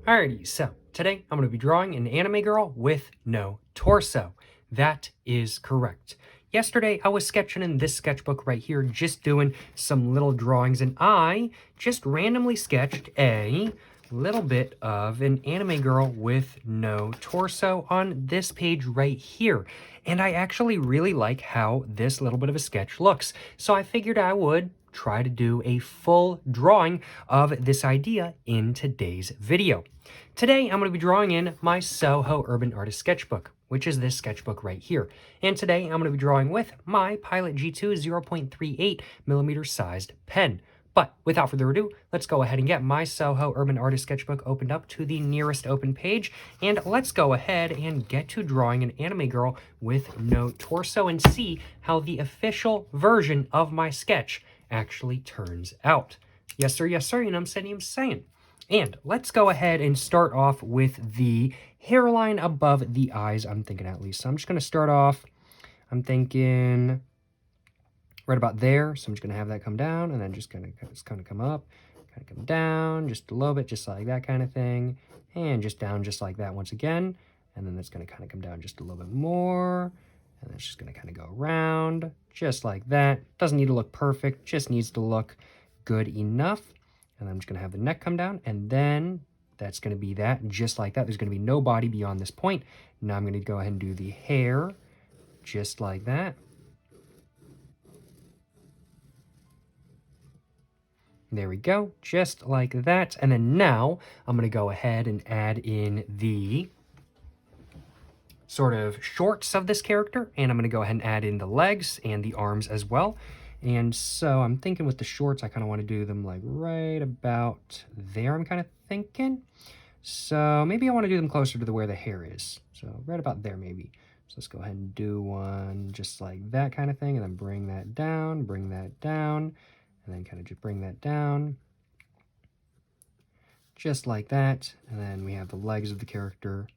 Alrighty, so today I'm going to be drawing an anime girl with no torso. That is correct. Yesterday I was sketching in this sketchbook right here, just doing some little drawings, and I just randomly sketched a little bit of an anime girl with no torso on this page right here. And I actually really like how this little bit of a sketch looks. So I figured I would try to do a full drawing of this idea in today's video. Today, I'm going to be drawing in my SOHO Urban Artist Sketchbook, which is this sketchbook right here. And today, I'm going to be drawing with my Pilot G2 0.38 millimeter sized pen. But without further ado, let's go ahead and get my SOHO Urban Artist Sketchbook opened up to the nearest open page, and let's go ahead and get to drawing an anime girl with no torso and see how the official version of my sketch actually turns out. Yes, sir, you know what I'm saying. And let's go ahead and start off with the hairline above the eyes, I'm thinking at least. So I'm just going to start off, I'm thinking right about there. So I'm just going to have that come down and then just kind of come up, kind of come down just a little bit, just like that kind of thing. And just down just like that once again. And then it's going to kind of come down just a little bit more. And it's just going to kind of go around just like that. Doesn't need to look perfect, just needs to look good enough. And I'm just going to have the neck come down, and then that's going to be that, just like that. There's going to be no body beyond this point. Now I'm going to go ahead and do the hair, just like that. There we go, just like that. And then now I'm going to go ahead and add in the sort of shorts of this character, and I'm going to go ahead and add in the legs and the arms as well. And so I'm thinking with the shorts, I kind of want to do them like right about there, I'm kind of thinking. So maybe I want to do them closer to where the hair is. So right about there maybe. So let's go ahead and do one just like that kind of thing, and then bring that down, and then kind of just bring that down. Just like that. And then we have the legs of the character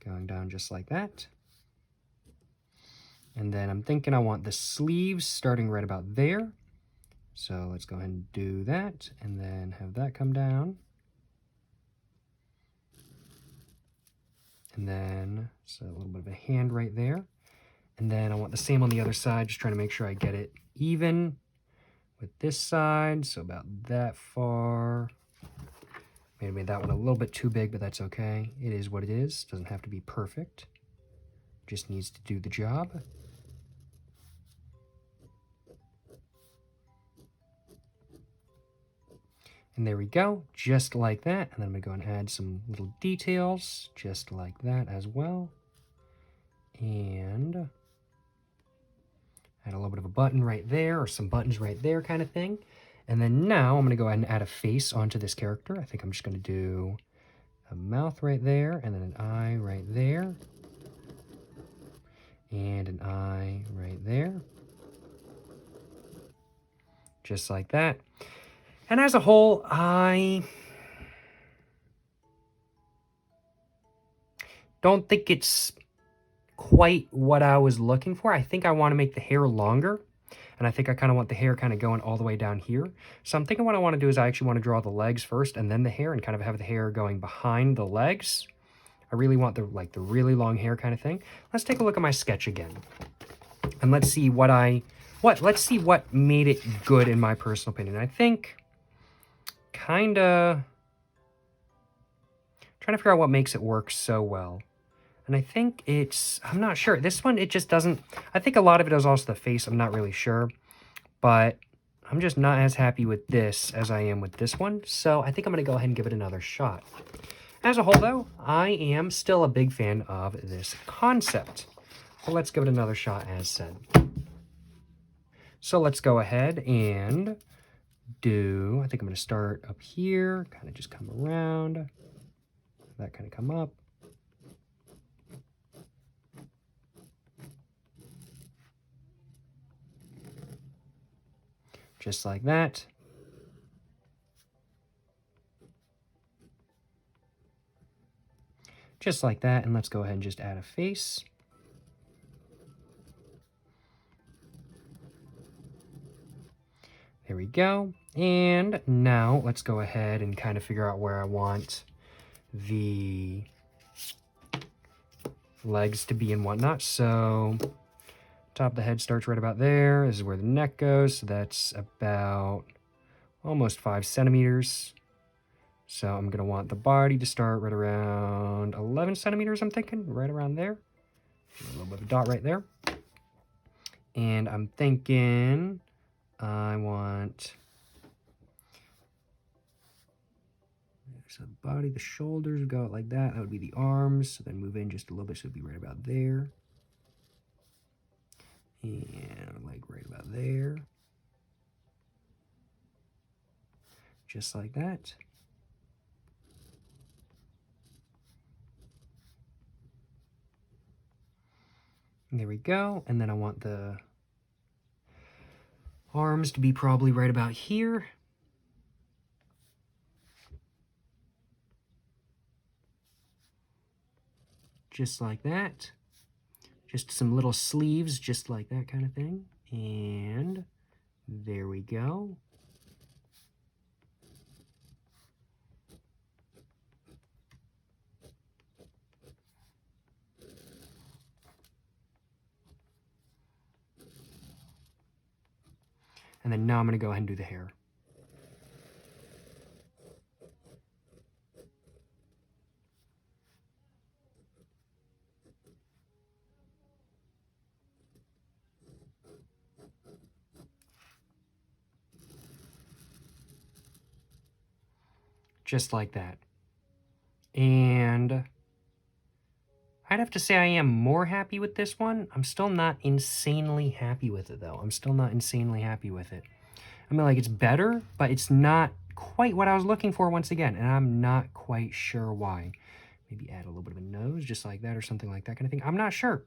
going down just like that. And then I'm thinking I want the sleeves starting right about there. So let's go ahead and do that, and then have that come down. And then, so a little bit of a hand right there. And then I want the same on the other side, just trying to make sure I get it even with this side. So about that far. Maybe I made that one a little bit too big, but that's okay. It is what it is. Doesn't have to be perfect. Just needs to do the job. And there we go, just like that. And then I'm going to go and add some little details, just like that as well. And add a little bit of a button right there, or some buttons right there kind of thing. And then now I'm going to go ahead and add a face onto this character. I think I'm just going to do a mouth right there, and then an eye right there. And an eye right there. Just like that. And as a whole, I don't think it's quite what I was looking for. I think I want to make the hair longer, and I think I kind of want the hair kind of going all the way down here. So I'm thinking what I want to do is I actually want to draw the legs first and then the hair, and kind of have the hair going behind the legs. I really want the really long hair kind of thing. Let's take a look at my sketch again, and let's see what made it good in my personal opinion. I think kind of trying to figure out what makes it work so well. And I think I'm not sure. This one, it just doesn't, I think a lot of it is also the face. I'm not really sure. But I'm just not as happy with this as I am with this one. So I think I'm going to go ahead and give it another shot. As a whole, though, I am still a big fan of this concept. So let's give it another shot as said. So let's go ahead and I think I'm going to start up here, kind of just come around, that kind of come up. Just like that. Just like that, and let's go ahead and just add a face. There we go. And now let's go ahead and kind of figure out where I want the legs to be and whatnot. So top of the head starts right about there. This is where the neck goes. So that's about almost 5 centimeters. So I'm going to want the body to start right around 11 centimeters, I'm thinking, right around there. A little bit of a dot right there. And I'm thinking I want, so the body, the shoulders go out like that. That would be the arms. So then move in just a little bit, so it'd be right about there. And leg right about there. Just like that. And there we go. And then I want the arms to be probably right about here. Just like that. Just some little sleeves, just like that kind of thing. And there we go. And then now I'm going to go ahead and do the hair. Just like that. And I'd have to say I am more happy with this one. I'm still not insanely happy with it, though. I'm still not insanely happy with it. I mean, like, it's better, but it's not quite what I was looking for once again, and I'm not quite sure why. Maybe add a little bit of a nose, just like that, or something like that kind of thing. I'm not sure.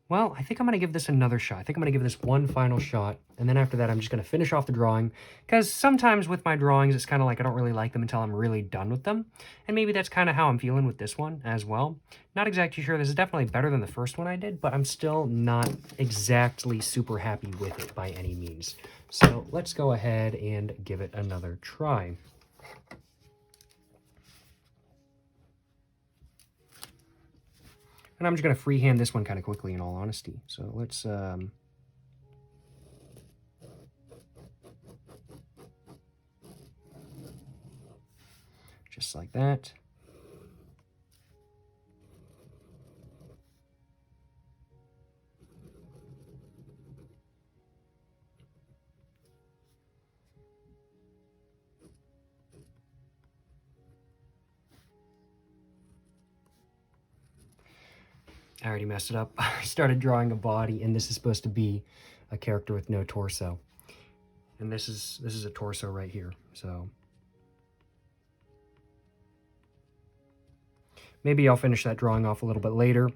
Well, I think I'm going to give this another shot. I think I'm going to give this one final shot, and then after that, I'm just going to finish off the drawing, because sometimes with my drawings, it's kind of like I don't really like them until I'm really done with them, and maybe that's kind of how I'm feeling with this one as well. Not exactly sure. This is definitely better than the first one I did, but I'm still not exactly super happy with it by any means. So let's go ahead and give it another try. And I'm just going to freehand this one kind of quickly, in all honesty. So let's... just like that. I already messed it up. I started drawing a body, and this is supposed to be a character with no torso. And this is a torso right here. So maybe I'll finish that drawing off a little bit later.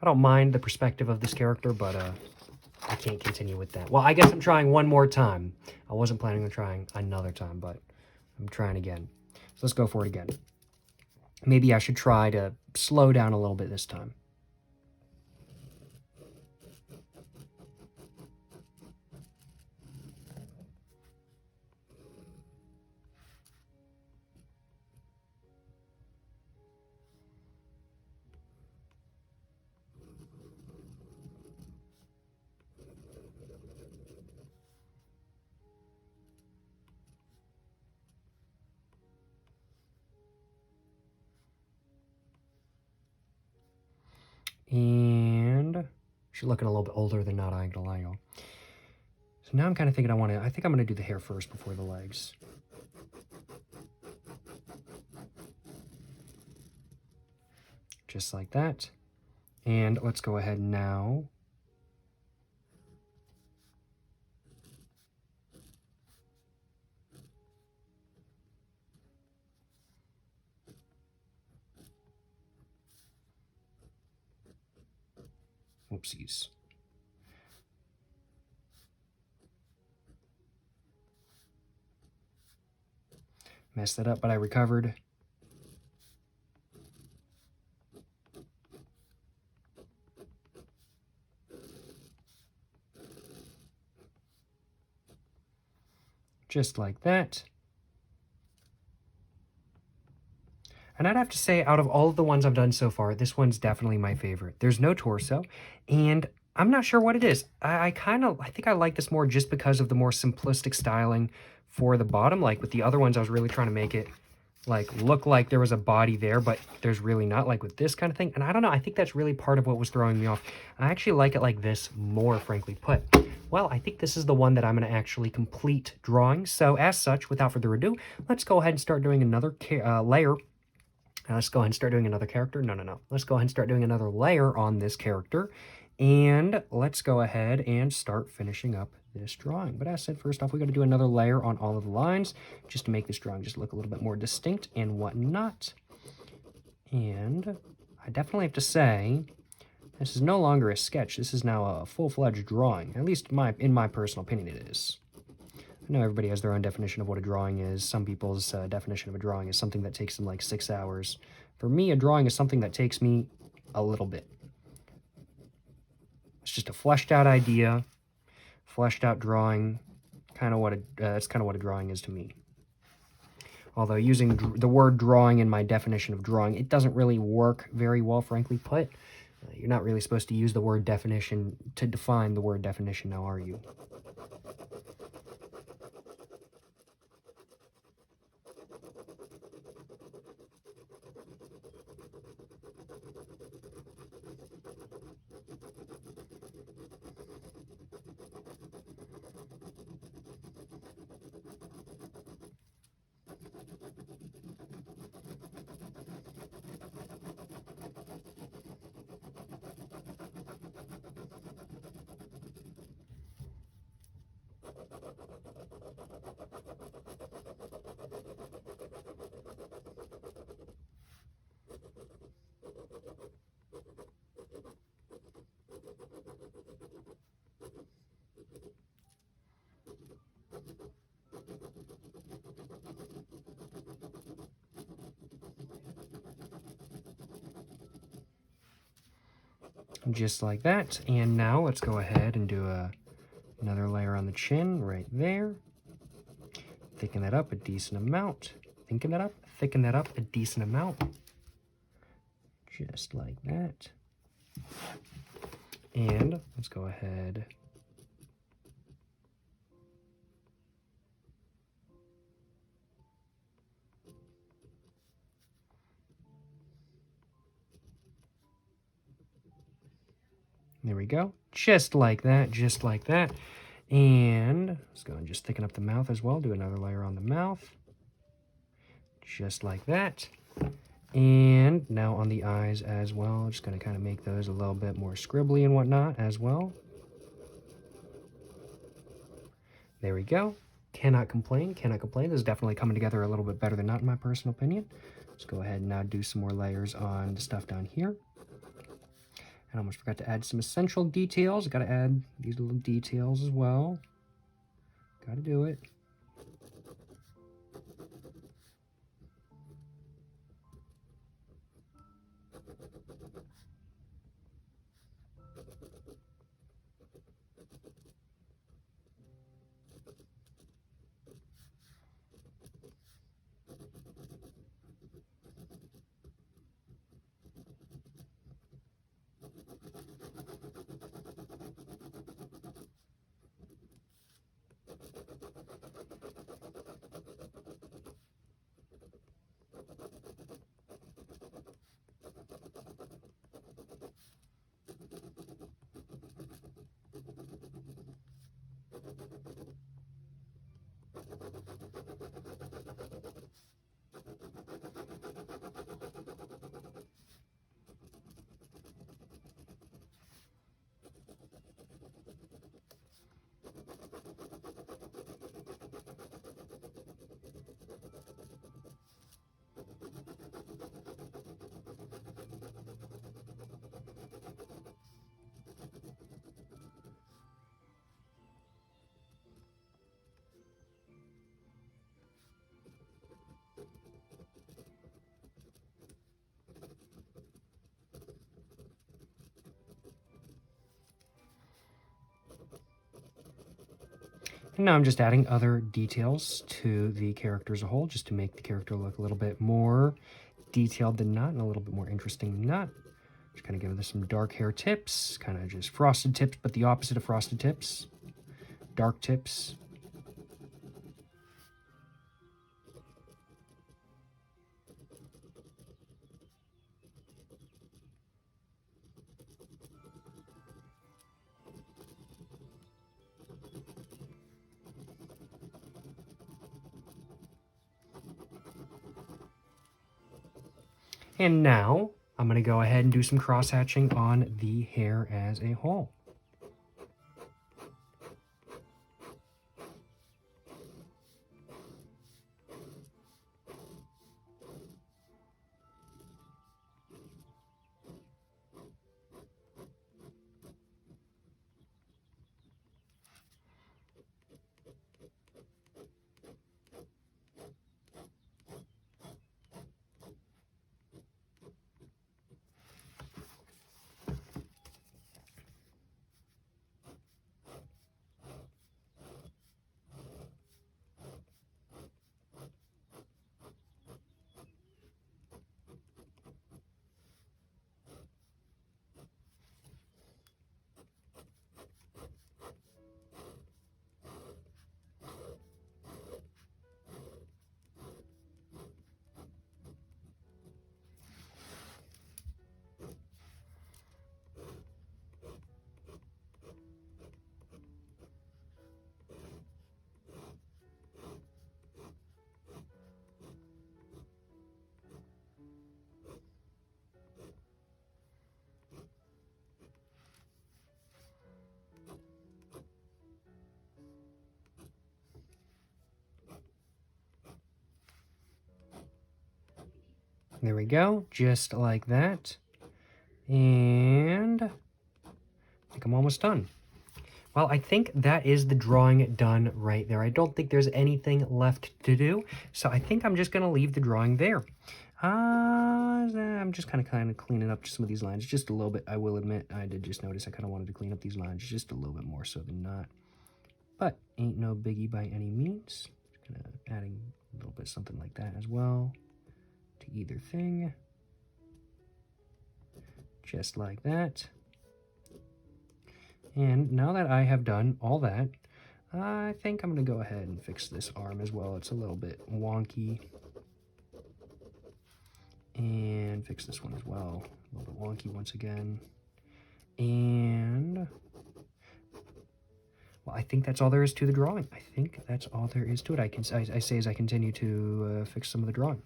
I don't mind the perspective of this character, but I can't continue with that. Well, I guess I'm trying one more time. I wasn't planning on trying another time, but I'm trying again. So let's go for it again. Maybe I should try to slow down a little bit this time. And she's looking a little bit older than not, I ain't gonna lie, y'all. So now I'm kind of thinking I think I'm gonna do the hair first before the legs. Just like that. And let's go ahead now. Whoopsies. Messed that up, but I recovered. Just like that. And I'd have to say, out of all of the ones I've done so far, this one's definitely my favorite. There's no torso, and I'm not sure what it is. I think I like this more just because of the more simplistic styling for the bottom. Like with the other ones, I was really trying to make it like look like there was a body there, but there's really not, like with this kind of thing. And I don't know, I think that's really part of what was throwing me off. I actually like it like this more, frankly put. Well, I think this is the one that I'm going to actually complete drawing. So as such, without further ado, let's go ahead and start doing another layer. Let's go ahead and start doing another character. No. Let's go ahead and start doing another layer on this character. And let's go ahead and start finishing up this drawing. But as I said, first off, we got to do another layer on all of the lines just to make this drawing just look a little bit more distinct and whatnot. And I definitely have to say, this is no longer a sketch. This is now a full-fledged drawing. At least in my personal opinion, it is. I know everybody has their own definition of what a drawing is. Some people's definition of a drawing is something that takes them like 6 hours. For me, a drawing is something that takes me a little bit. It's just a fleshed out idea, fleshed out drawing. That's kind of what a drawing is to me. Although using the word drawing in my definition of drawing, it doesn't really work very well, frankly put. You're not really supposed to use the word definition to define the word definition, now are you? Just like that. And now let's go ahead and do another layer on the chin right there. Thicken that up a decent amount. Thicken that up a decent amount. Just like that. And let's go ahead. There we go. Just like that, just like that. And let's go and just thicken up the mouth as well. Do another layer on the mouth. Just like that. And now on the eyes as well. Just going to kind of make those a little bit more scribbly and whatnot as well. There we go. Cannot complain, cannot complain. This is definitely coming together a little bit better than not, in my personal opinion. Let's go ahead and now do some more layers on the stuff down here. I almost forgot to add some essential details. Got to add these little details as well. Got to do it. And now I'm just adding other details to the character as a whole, just to make the character look a little bit more detailed the knot and a little bit more interesting knot. Just kind of give this some dark hair tips, kind of just frosted tips, but the opposite of frosted tips. Dark tips. And now I'm going to go ahead and do some cross-hatching on the hair as a whole. There we go, just like that. And I think I'm almost done. Well, I think that is the drawing done right there. I don't think there's anything left to do, so I think I'm just going to leave the drawing there. I'm just kind of cleaning up some of these lines just a little bit. I will admit, I did just notice I kind of wanted to clean up these lines just a little bit more so than not. But ain't no biggie by any means. Just kind of adding a little bit something like that as well to either thing. Just like that. And now that I have done all that, I think I'm going to go ahead and fix this arm as well. It's a little bit wonky. And fix this one as well. A little bit wonky once again. And well, I think that's all there is to the drawing. I think that's all there is to it. I say as I continue to fix some of the drawing.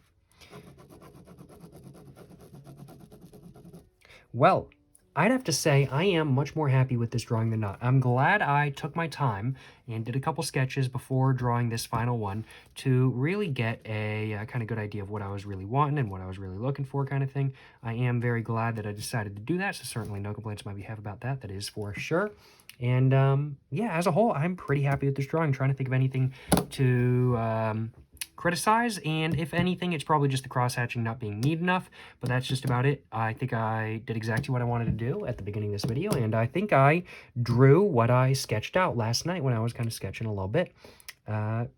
Well, I'd have to say I am much more happy with this drawing than not. I'm glad I took my time and did a couple sketches before drawing this final one to really get a kind of good idea of what I was really wanting and what I was really looking for kind of thing. I am very glad that I decided to do that, so certainly no complaints on my behalf about that. That is for sure. And yeah, as a whole, I'm pretty happy with this drawing. I'm trying to think of anything to criticize, and if anything, it's probably just the cross-hatching not being neat enough, but that's just about it. I think I did exactly what I wanted to do at the beginning of this video, and I think I drew what I sketched out last night when I was kind of sketching a little bit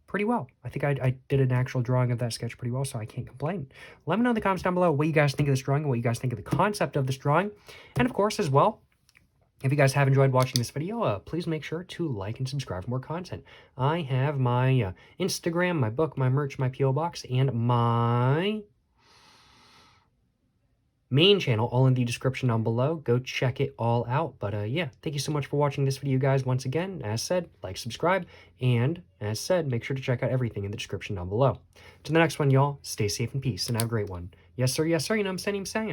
pretty well. I think I did an actual drawing of that sketch pretty well, so I can't complain. Let me know in the comments down below what you guys think of this drawing and what you guys think of the concept of this drawing, and of course, as well, if you guys have enjoyed watching this video, please make sure to like and subscribe for more content. I have my Instagram, my book, my merch, my P.O. Box, and my main channel all in the description down below. Go check it all out. But yeah, thank you so much for watching this video, guys. Once again, as said, like, subscribe, and as said, make sure to check out everything in the description down below. To the next one, y'all, stay safe and peace, and have a great one. Yes, sir, you know what I'm saying?